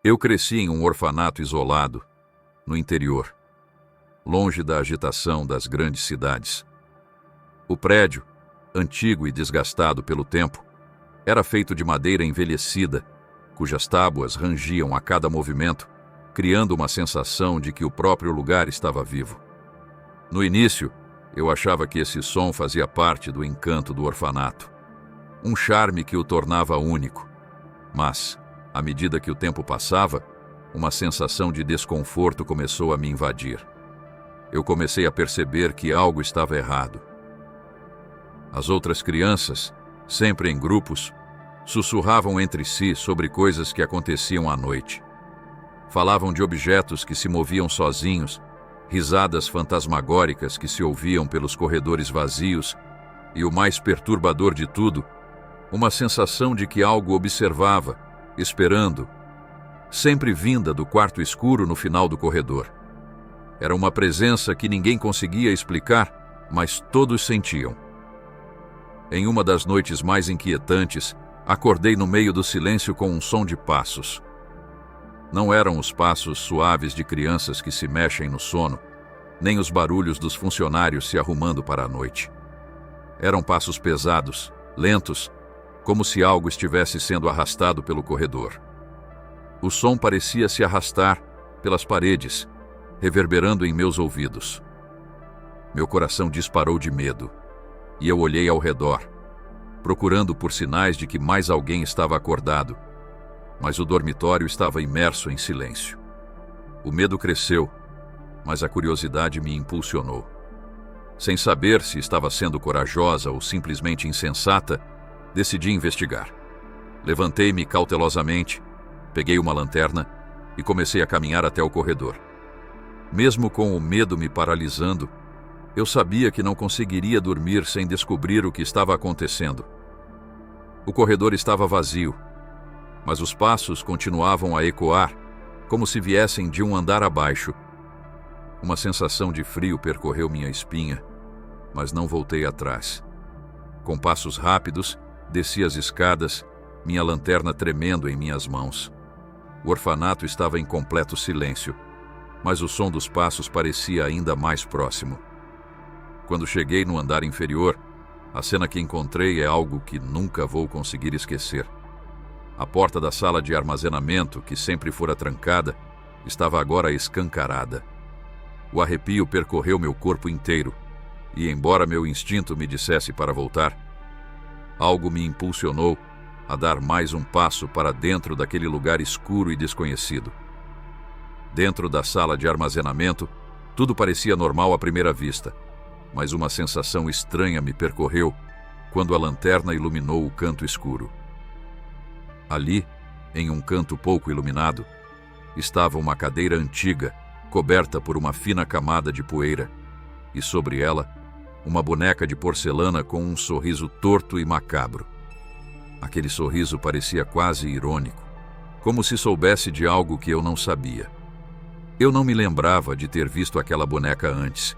Eu cresci em um orfanato isolado, no interior, longe da agitação das grandes cidades. O prédio, antigo e desgastado pelo tempo, era feito de madeira envelhecida, cujas tábuas rangiam a cada movimento, criando uma sensação de que o próprio lugar estava vivo. No início, eu achava que esse som fazia parte do encanto do orfanato, um charme que o tornava único. Mas, à medida que o tempo passava, uma sensação de desconforto começou a me invadir. Eu comecei a perceber que algo estava errado. As outras crianças, sempre em grupos, sussurravam entre si sobre coisas que aconteciam à noite. Falavam de objetos que se moviam sozinhos, risadas fantasmagóricas que se ouviam pelos corredores vazios e, o mais perturbador de tudo, uma sensação de que algo observava, esperando, sempre vinda do quarto escuro no final do corredor. Era uma presença que ninguém conseguia explicar, mas todos sentiam. Em uma das noites mais inquietantes, acordei no meio do silêncio com um som de passos. Não eram os passos suaves de crianças que se mexem no sono, nem os barulhos dos funcionários se arrumando para a noite. Eram passos pesados, lentos, como se algo estivesse sendo arrastado pelo corredor. O som parecia se arrastar pelas paredes, reverberando em meus ouvidos. Meu coração disparou de medo, e eu olhei ao redor, procurando por sinais de que mais alguém estava acordado, mas o dormitório estava imerso em silêncio. O medo cresceu, mas a curiosidade me impulsionou. Sem saber se estava sendo corajosa ou simplesmente insensata, decidi investigar. Levantei-me cautelosamente, peguei uma lanterna e comecei a caminhar até o corredor. Mesmo com o medo me paralisando, eu sabia que não conseguiria dormir sem descobrir o que estava acontecendo. O corredor estava vazio, mas os passos continuavam a ecoar, como se viessem de um andar abaixo. Uma sensação de frio percorreu minha espinha, mas não voltei atrás. Com passos rápidos, desci as escadas, minha lanterna tremendo em minhas mãos. O orfanato estava em completo silêncio, mas o som dos passos parecia ainda mais próximo. Quando cheguei no andar inferior, a cena que encontrei é algo que nunca vou conseguir esquecer. A porta da sala de armazenamento, que sempre fora trancada, estava agora escancarada. O arrepio percorreu meu corpo inteiro, e embora meu instinto me dissesse para voltar, algo me impulsionou a dar mais um passo para dentro daquele lugar escuro e desconhecido. Dentro da sala de armazenamento, tudo parecia normal à primeira vista, mas uma sensação estranha me percorreu quando a lanterna iluminou o canto escuro. Ali, em um canto pouco iluminado, estava uma cadeira antiga, coberta por uma fina camada de poeira, e sobre ela, uma boneca de porcelana com um sorriso torto e macabro. Aquele sorriso parecia quase irônico, como se soubesse de algo que eu não sabia. Eu não me lembrava de ter visto aquela boneca antes,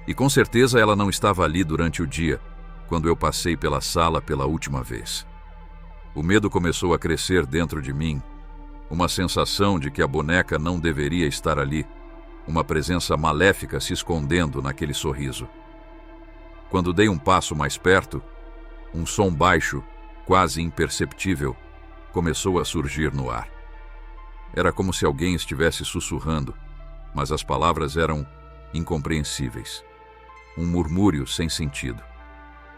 e com certeza ela não estava ali durante o dia, quando eu passei pela sala pela última vez. O medo começou a crescer dentro de mim, uma sensação de que a boneca não deveria estar ali, uma presença maléfica se escondendo naquele sorriso. Quando dei um passo mais perto, um som baixo, quase imperceptível, começou a surgir no ar. Era como se alguém estivesse sussurrando, mas as palavras eram incompreensíveis. Um murmúrio sem sentido.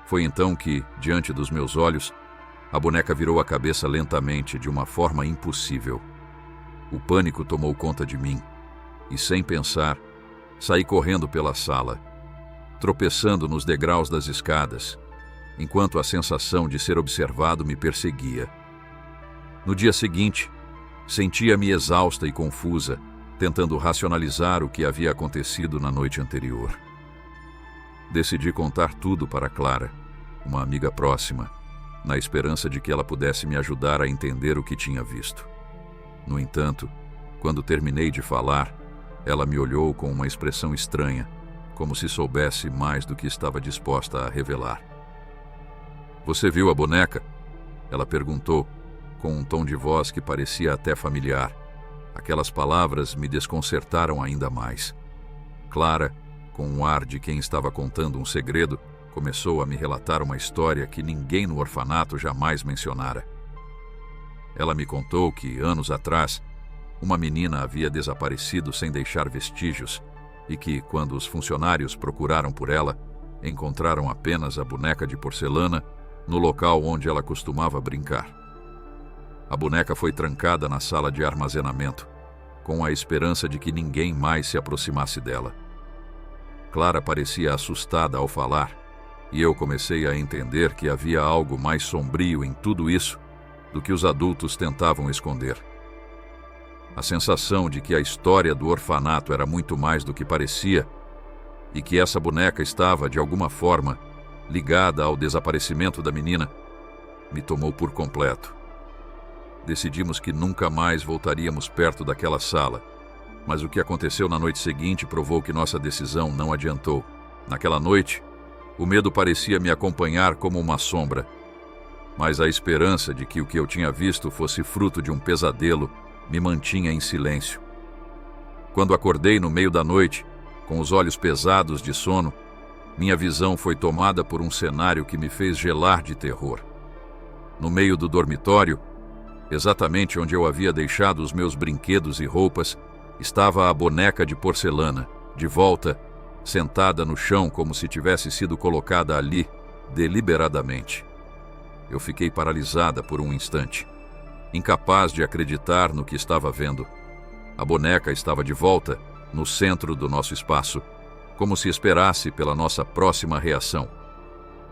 Foi então que, diante dos meus olhos, a boneca virou a cabeça lentamente, de uma forma impossível. O pânico tomou conta de mim, e sem pensar, saí correndo pela sala, tropeçando nos degraus das escadas, enquanto a sensação de ser observado me perseguia. No dia seguinte, sentia-me exausta e confusa, tentando racionalizar o que havia acontecido na noite anterior. Decidi contar tudo para Clara, uma amiga próxima, na esperança de que ela pudesse me ajudar a entender o que tinha visto. No entanto, quando terminei de falar, ela me olhou com uma expressão estranha, como se soubesse mais do que estava disposta a revelar. "Você viu a boneca?" Ela perguntou, com um tom de voz que parecia até familiar. Aquelas palavras me desconcertaram ainda mais. Clara, com um ar de quem estava contando um segredo, começou a me relatar uma história que ninguém no orfanato jamais mencionara. Ela me contou que, anos atrás, uma menina havia desaparecido sem deixar vestígios e que, quando os funcionários procuraram por ela, encontraram apenas a boneca de porcelana no local onde ela costumava brincar. A boneca foi trancada na sala de armazenamento, com a esperança de que ninguém mais se aproximasse dela. Clara parecia assustada ao falar, e eu comecei a entender que havia algo mais sombrio em tudo isso do que os adultos tentavam esconder. A sensação de que a história do orfanato era muito mais do que parecia e que essa boneca estava, de alguma forma, ligada ao desaparecimento da menina, me tomou por completo. Decidimos que nunca mais voltaríamos perto daquela sala, mas o que aconteceu na noite seguinte provou que nossa decisão não adiantou. Naquela noite, o medo parecia me acompanhar como uma sombra, mas a esperança de que o que eu tinha visto fosse fruto de um pesadelo me mantinha em silêncio. Quando acordei no meio da noite, com os olhos pesados de sono, minha visão foi tomada por um cenário que me fez gelar de terror. No meio do dormitório, exatamente onde eu havia deixado os meus brinquedos e roupas, estava a boneca de porcelana, de volta, sentada no chão como se tivesse sido colocada ali, deliberadamente. Eu fiquei paralisada por um instante, incapaz de acreditar no que estava vendo. A boneca estava de volta, no centro do nosso espaço, como se esperasse pela nossa próxima reação.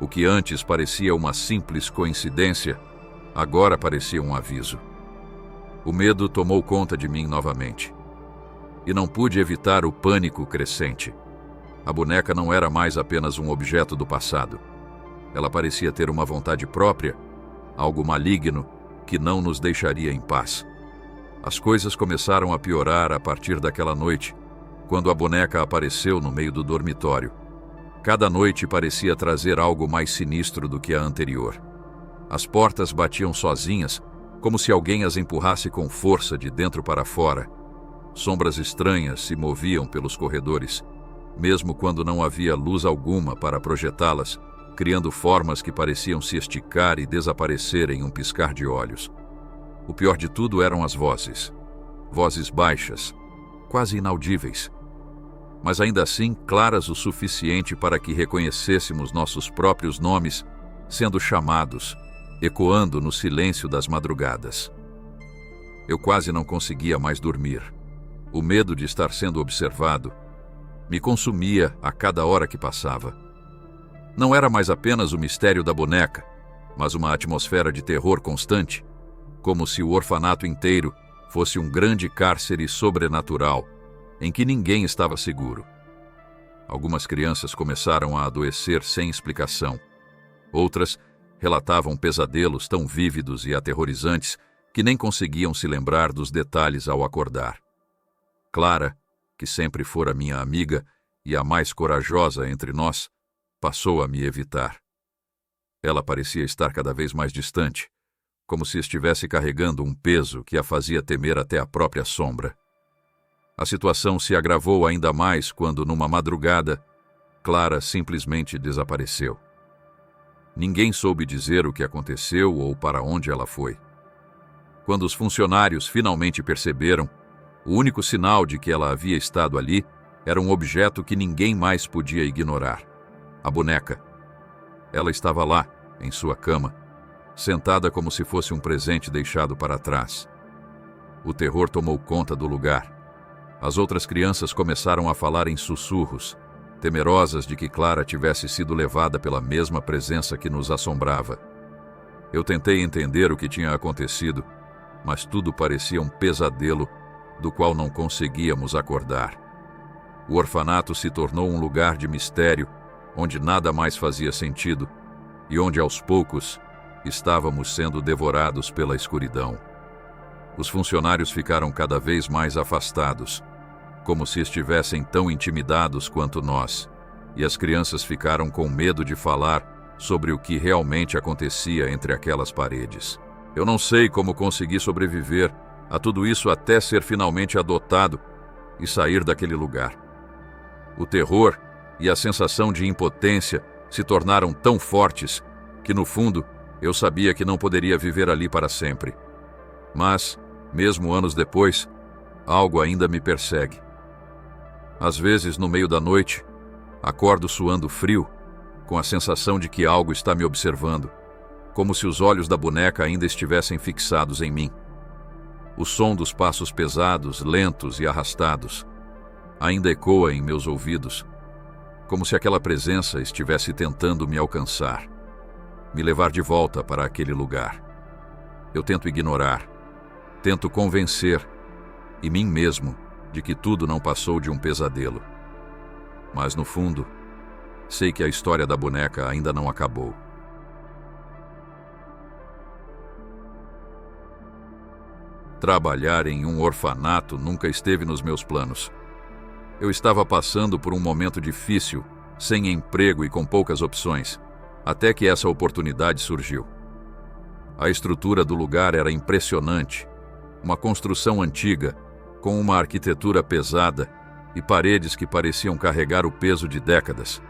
O que antes parecia uma simples coincidência, agora parecia um aviso. O medo tomou conta de mim novamente. E não pude evitar o pânico crescente. A boneca não era mais apenas um objeto do passado. Ela parecia ter uma vontade própria, algo maligno que não nos deixaria em paz. As coisas começaram a piorar a partir daquela noite, quando a boneca apareceu no meio do dormitório. Cada noite parecia trazer algo mais sinistro do que a anterior. As portas batiam sozinhas, como se alguém as empurrasse com força de dentro para fora. Sombras estranhas se moviam pelos corredores, mesmo quando não havia luz alguma para projetá-las, criando formas que pareciam se esticar e desaparecer em um piscar de olhos. O pior de tudo eram as vozes. Vozes baixas, quase inaudíveis, mas ainda assim claras o suficiente para que reconhecêssemos nossos próprios nomes sendo chamados, ecoando no silêncio das madrugadas. Eu quase não conseguia mais dormir. O medo de estar sendo observado me consumia a cada hora que passava. Não era mais apenas o mistério da boneca, mas uma atmosfera de terror constante, como se o orfanato inteiro fosse um grande cárcere sobrenatural, em que ninguém estava seguro. Algumas crianças começaram a adoecer sem explicação. Outras relatavam pesadelos tão vívidos e aterrorizantes que nem conseguiam se lembrar dos detalhes ao acordar. Clara, que sempre fora minha amiga e a mais corajosa entre nós, passou a me evitar. Ela parecia estar cada vez mais distante, como se estivesse carregando um peso que a fazia temer até a própria sombra. A situação se agravou ainda mais quando, numa madrugada, Clara simplesmente desapareceu. Ninguém soube dizer o que aconteceu ou para onde ela foi. Quando os funcionários finalmente perceberam, o único sinal de que ela havia estado ali era um objeto que ninguém mais podia ignorar: a boneca. Ela estava lá, em sua cama, sentada como se fosse um presente deixado para trás. O terror tomou conta do lugar. As outras crianças começaram a falar em sussurros, temerosas de que Clara tivesse sido levada pela mesma presença que nos assombrava. Eu tentei entender o que tinha acontecido, mas tudo parecia um pesadelo do qual não conseguíamos acordar. O orfanato se tornou um lugar de mistério, onde nada mais fazia sentido e onde, aos poucos, estávamos sendo devorados pela escuridão. Os funcionários ficaram cada vez mais afastados, como se estivessem tão intimidados quanto nós, e as crianças ficaram com medo de falar sobre o que realmente acontecia entre aquelas paredes. Eu não sei como consegui sobreviver a tudo isso até ser finalmente adotado e sair daquele lugar. O terror e a sensação de impotência se tornaram tão fortes que, no fundo, eu sabia que não poderia viver ali para sempre. Mas, mesmo anos depois, algo ainda me persegue. Às vezes, no meio da noite, acordo suando frio, com a sensação de que algo está me observando, como se os olhos da boneca ainda estivessem fixados em mim. O som dos passos pesados, lentos e arrastados ainda ecoa em meus ouvidos, como se aquela presença estivesse tentando me alcançar, me levar de volta para aquele lugar. Eu tento ignorar, tento convencer e mim mesmo de que tudo não passou de um pesadelo. Mas no fundo, sei que a história da boneca ainda não acabou. Trabalhar em um orfanato nunca esteve nos meus planos. Eu estava passando por um momento difícil, sem emprego e com poucas opções, até que essa oportunidade surgiu. A estrutura do lugar era impressionante, uma construção antiga, com uma arquitetura pesada e paredes que pareciam carregar o peso de décadas.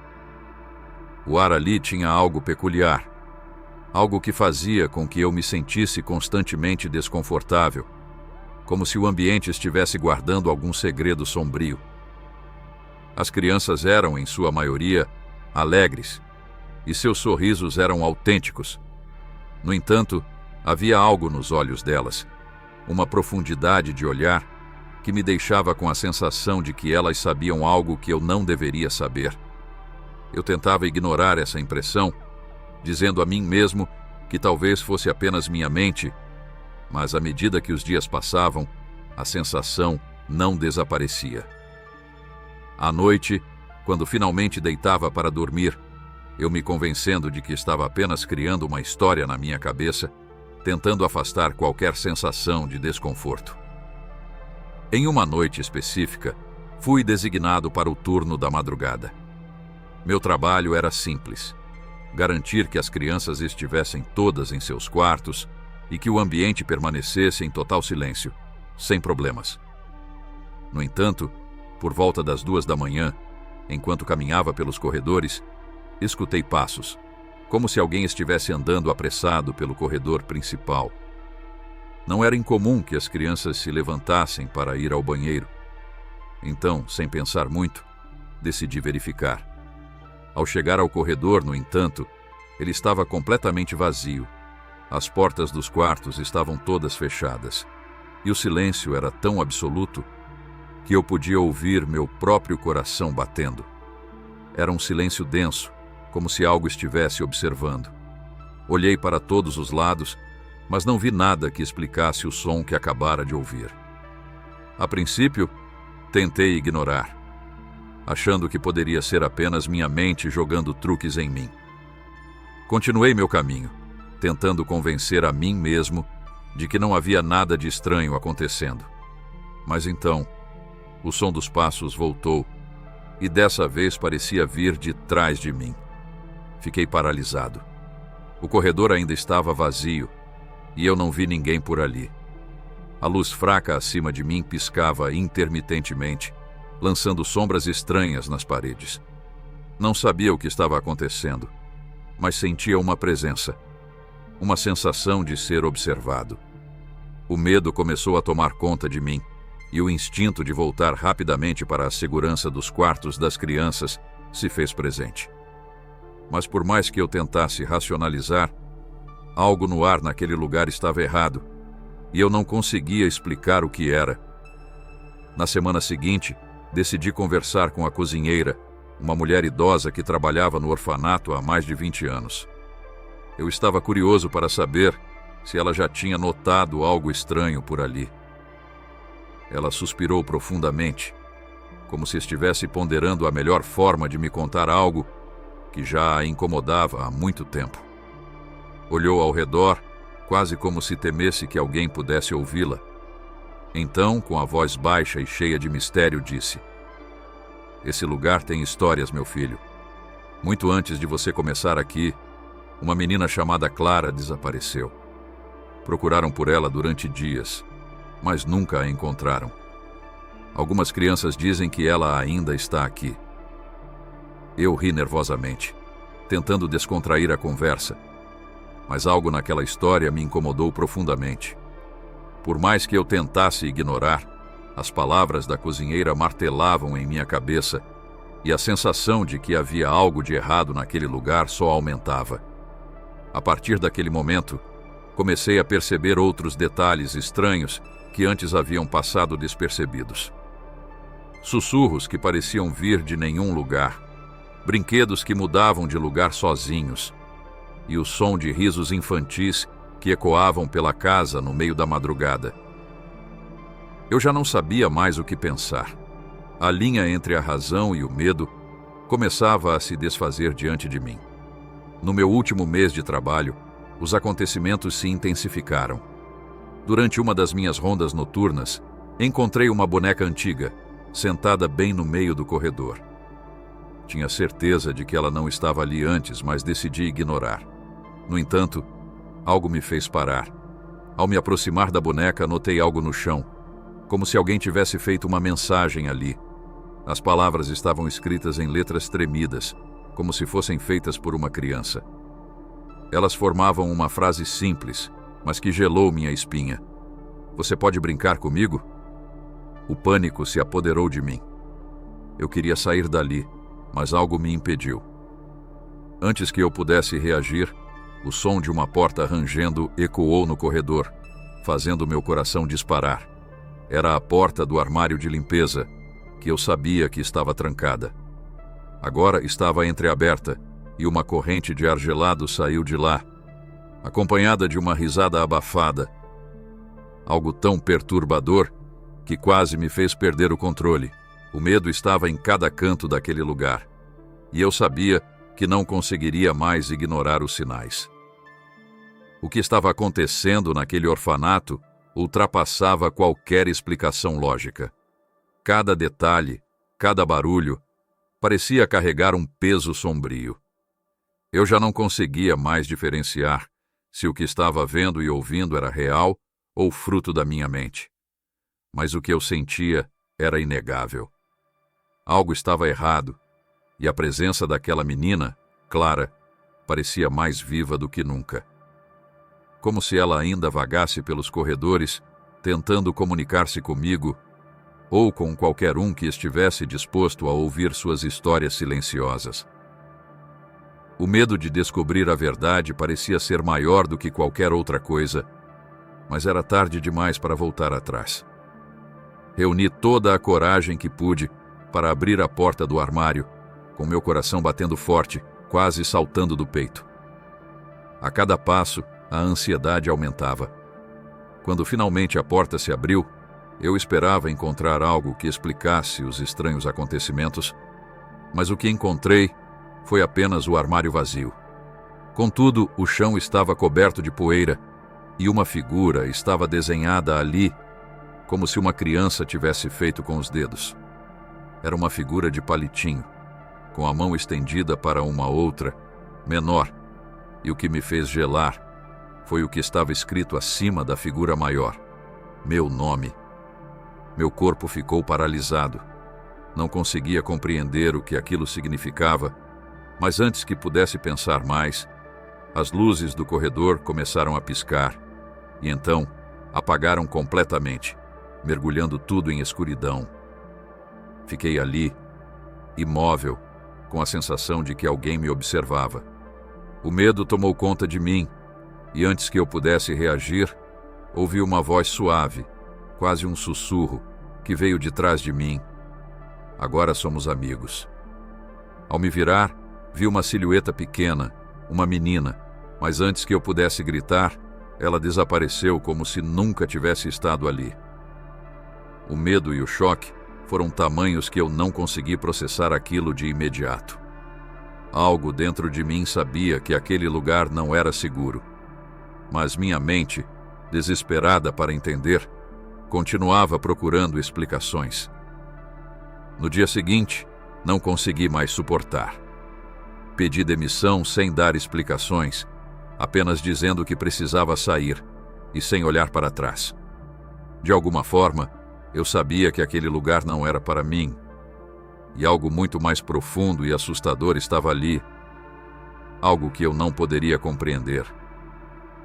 O ar ali tinha algo peculiar, algo que fazia com que eu me sentisse constantemente desconfortável, como se o ambiente estivesse guardando algum segredo sombrio. As crianças eram, em sua maioria, alegres, e seus sorrisos eram autênticos. No entanto, havia algo nos olhos delas, uma profundidade de olhar que me deixava com a sensação de que elas sabiam algo que eu não deveria saber. Eu tentava ignorar essa impressão, dizendo a mim mesmo que talvez fosse apenas minha mente, mas à medida que os dias passavam, a sensação não desaparecia. À noite, quando finalmente deitava para dormir, eu me convencendo de que estava apenas criando uma história na minha cabeça, tentando afastar qualquer sensação de desconforto. Em uma noite específica, fui designado para o turno da madrugada. Meu trabalho era simples: garantir que as crianças estivessem todas em seus quartos e que o ambiente permanecesse em total silêncio, sem problemas. No entanto, por volta das 2 da manhã, enquanto caminhava pelos corredores, escutei passos, como se alguém estivesse andando apressado pelo corredor principal. Não era incomum que as crianças se levantassem para ir ao banheiro. Então, sem pensar muito, decidi verificar. Ao chegar ao corredor, no entanto, ele estava completamente vazio. As portas dos quartos estavam todas fechadas, e o silêncio era tão absoluto que eu podia ouvir meu próprio coração batendo. Era um silêncio denso, como se algo estivesse observando. Olhei para todos os lados, mas não vi nada que explicasse o som que acabara de ouvir. A princípio, tentei ignorar, achando que poderia ser apenas minha mente jogando truques em mim. Continuei meu caminho, tentando convencer a mim mesmo de que não havia nada de estranho acontecendo. Mas então, o som dos passos voltou, e dessa vez parecia vir de trás de mim. Fiquei paralisado. O corredor ainda estava vazio, e eu não vi ninguém por ali. A luz fraca acima de mim piscava intermitentemente, lançando sombras estranhas nas paredes. Não sabia o que estava acontecendo, mas sentia uma presença, uma sensação de ser observado. O medo começou a tomar conta de mim, e o instinto de voltar rapidamente para a segurança dos quartos das crianças se fez presente. Mas por mais que eu tentasse racionalizar, algo no ar naquele lugar estava errado, e eu não conseguia explicar o que era. Na semana seguinte, decidi conversar com a cozinheira, uma mulher idosa que trabalhava no orfanato há mais de 20 anos. Eu estava curioso para saber se ela já tinha notado algo estranho por ali. Ela suspirou profundamente, como se estivesse ponderando a melhor forma de me contar algo que já a incomodava há muito tempo. Olhou ao redor, quase como se temesse que alguém pudesse ouvi-la. Então, com a voz baixa e cheia de mistério, disse: "Esse lugar tem histórias, meu filho. Muito antes de você começar aqui, uma menina chamada Clara desapareceu. Procuraram por ela durante dias, mas nunca a encontraram. Algumas crianças dizem que ela ainda está aqui. Eu ri nervosamente, tentando descontrair a conversa, mas algo naquela história me incomodou profundamente. Por mais que eu tentasse ignorar, as palavras da cozinheira martelavam em minha cabeça e a sensação de que havia algo de errado naquele lugar só aumentava. A partir daquele momento, comecei a perceber outros detalhes estranhos que antes haviam passado despercebidos. Sussurros que pareciam vir de nenhum lugar, brinquedos que mudavam de lugar sozinhos, e o som de risos infantis que ecoavam pela casa no meio da madrugada. Eu já não sabia mais o que pensar. A linha entre a razão e o medo começava a se desfazer diante de mim. No meu último mês de trabalho, os acontecimentos se intensificaram. Durante uma das minhas rondas noturnas, encontrei uma boneca antiga, sentada bem no meio do corredor. Tinha certeza de que ela não estava ali antes, mas decidi ignorar. No entanto, algo me fez parar. Ao me aproximar da boneca, notei algo no chão, como se alguém tivesse feito uma mensagem ali. As palavras estavam escritas em letras tremidas, como se fossem feitas por uma criança. Elas formavam uma frase simples, mas que gelou minha espinha. "Você pode brincar comigo?" O pânico se apoderou de mim. Eu queria sair dali, mas algo me impediu. Antes que eu pudesse reagir, o som de uma porta rangendo ecoou no corredor, fazendo meu coração disparar. Era a porta do armário de limpeza, que eu sabia que estava trancada. Agora estava entreaberta e uma corrente de ar gelado saiu de lá, acompanhada de uma risada abafada. Algo tão perturbador que quase me fez perder o controle. O medo estava em cada canto daquele lugar, e eu sabia que não conseguiria mais ignorar os sinais. O que estava acontecendo naquele orfanato ultrapassava qualquer explicação lógica. Cada detalhe, cada barulho, parecia carregar um peso sombrio. Eu já não conseguia mais diferenciar se o que estava vendo e ouvindo era real ou fruto da minha mente. Mas o que eu sentia era inegável. Algo estava errado, e a presença daquela menina, Clara, parecia mais viva do que nunca. Como se ela ainda vagasse pelos corredores, tentando comunicar-se comigo, ou com qualquer um que estivesse disposto a ouvir suas histórias silenciosas. O medo de descobrir a verdade parecia ser maior do que qualquer outra coisa, mas era tarde demais para voltar atrás. Reuni toda a coragem que pude para abrir a porta do armário, com meu coração batendo forte, quase saltando do peito. A cada passo, a ansiedade aumentava. Quando finalmente a porta se abriu, eu esperava encontrar algo que explicasse os estranhos acontecimentos, mas o que encontrei foi apenas o armário vazio. Contudo, o chão estava coberto de poeira e uma figura estava desenhada ali, como se uma criança tivesse feito com os dedos. Era uma figura de palitinho, com a mão estendida para uma outra, menor, e o que me fez gelar foi o que estava escrito acima da figura maior: meu nome. Meu corpo ficou paralisado. Não conseguia compreender o que aquilo significava, mas antes que pudesse pensar mais, as luzes do corredor começaram a piscar, e então apagaram completamente, mergulhando tudo em escuridão. Fiquei ali, imóvel, com a sensação de que alguém me observava. O medo tomou conta de mim, e antes que eu pudesse reagir, ouvi uma voz suave, quase um sussurro, que veio de trás de mim: "Agora somos amigos." Ao me virar, vi uma silhueta pequena, uma menina, mas antes que eu pudesse gritar, ela desapareceu como se nunca tivesse estado ali. O medo e o choque foram tamanhos que eu não consegui processar aquilo de imediato. Algo dentro de mim sabia que aquele lugar não era seguro, mas minha mente, desesperada para entender, continuava procurando explicações. No dia seguinte, não consegui mais suportar. Pedi demissão sem dar explicações, apenas dizendo que precisava sair e sem olhar para trás. De alguma forma, eu sabia que aquele lugar não era para mim, e algo muito mais profundo e assustador estava ali, algo que eu não poderia compreender.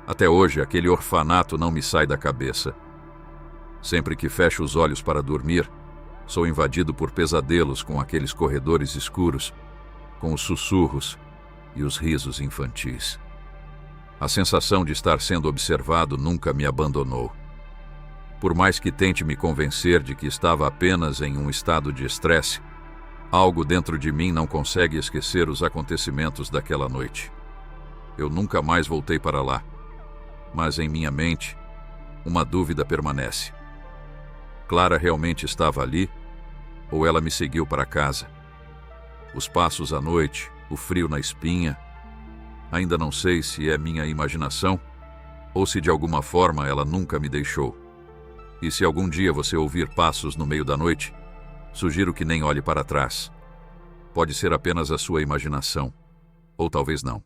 Até hoje, aquele orfanato não me sai da cabeça. Sempre que fecho os olhos para dormir, sou invadido por pesadelos com aqueles corredores escuros, com os sussurros e os risos infantis. A sensação de estar sendo observado nunca me abandonou. Por mais que tente me convencer de que estava apenas em um estado de estresse, algo dentro de mim não consegue esquecer os acontecimentos daquela noite. Eu nunca mais voltei para lá, mas em minha mente, uma dúvida permanece. Clara realmente estava ali, ou ela me seguiu para casa? Os passos à noite, o frio na espinha. Ainda não sei se é minha imaginação, ou se de alguma forma ela nunca me deixou. E se algum dia você ouvir passos no meio da noite, sugiro que nem olhe para trás. Pode ser apenas a sua imaginação, ou talvez não.